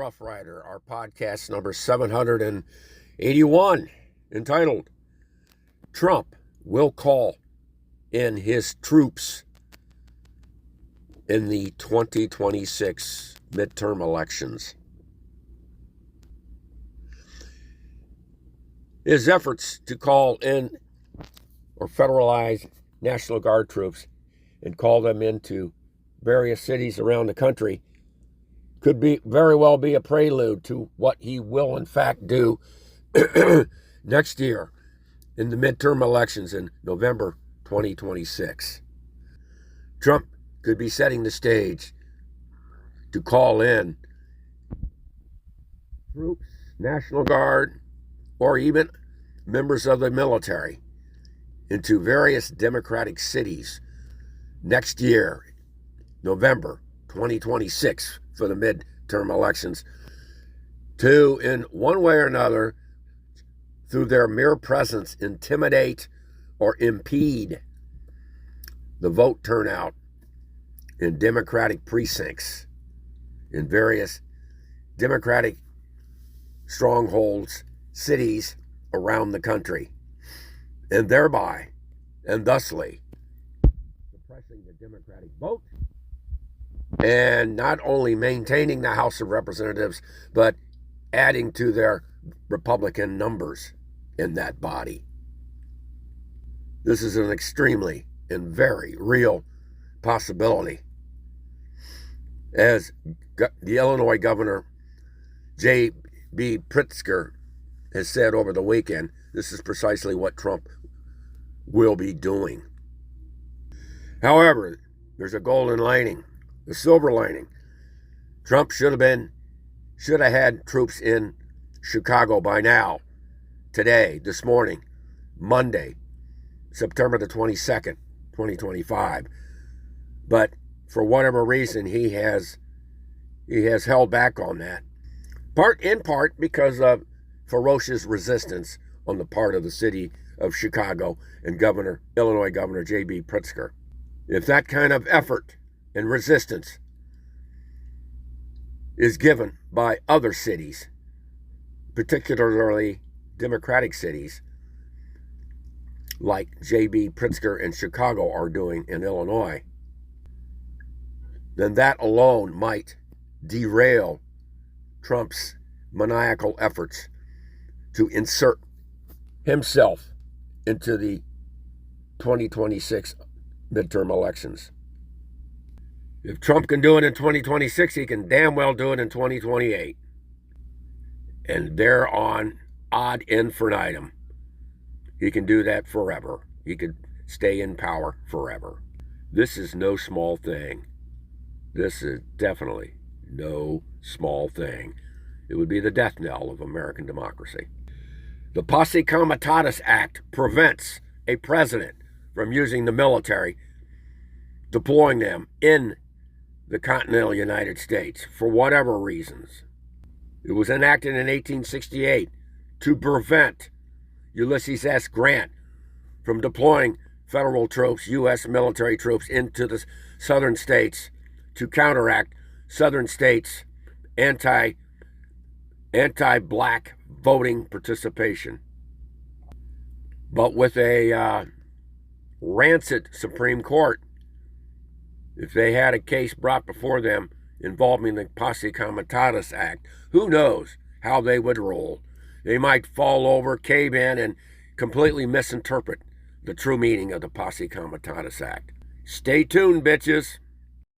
Rough Rider, our podcast number 781, entitled Trump Will Call in His Troops in the 2026 midterm elections. His efforts to call in or federalize National Guard troops and call them into various cities around the country could very well be a prelude to what he will in fact do next year in the midterm elections in November 2026. Trump could be setting the stage to call in troops, National Guard, or even members of the military into various Democratic cities next year, November 2026, for the midterm elections, to, in one way or another, through their mere presence, intimidate or impede the vote turnout in Democratic precincts in various Democratic strongholds, cities around the country, and thereby and thusly suppressing the Democratic vote and not only maintaining the House of Representatives, but adding to their Republican numbers in that body. This is an extremely and very real possibility. As the Illinois Governor J.B. Pritzker has said over the weekend, this is precisely what Trump will be doing. However, there's a golden lining, the silver lining. Trump should have had troops in Chicago by now, today, this morning, Monday, September the 22nd, 2025. But for whatever reason, he has held back on that. In part because of ferocious resistance on the part of the city of Chicago and Illinois Governor J.B. Pritzker. If that kind of effort and resistance is given by other cities, particularly Democratic cities, like J.B. Pritzker and Chicago are doing in Illinois, then that alone might derail Trump's maniacal efforts to insert himself into the 2026 midterm elections. If Trump can do it in 2026, he can damn well do it in 2028. And thereon ad infinitum. He can do that forever. He could stay in power forever. This is no small thing. This is definitely no small thing. It would be the death knell of American democracy. The Posse Comitatus Act prevents a president from using the military, deploying them in the continental United States for whatever reasons. It was enacted in 1868 to prevent Ulysses S. Grant from deploying federal troops, U.S. military troops, into the southern states to counteract southern states' anti-black voting participation. But with a rancid Supreme Court, if they had a case brought before them involving the Posse Comitatus Act, who knows how they would roll. They might fall over, cave in, and completely misinterpret the true meaning of the Posse Comitatus Act. Stay tuned, bitches.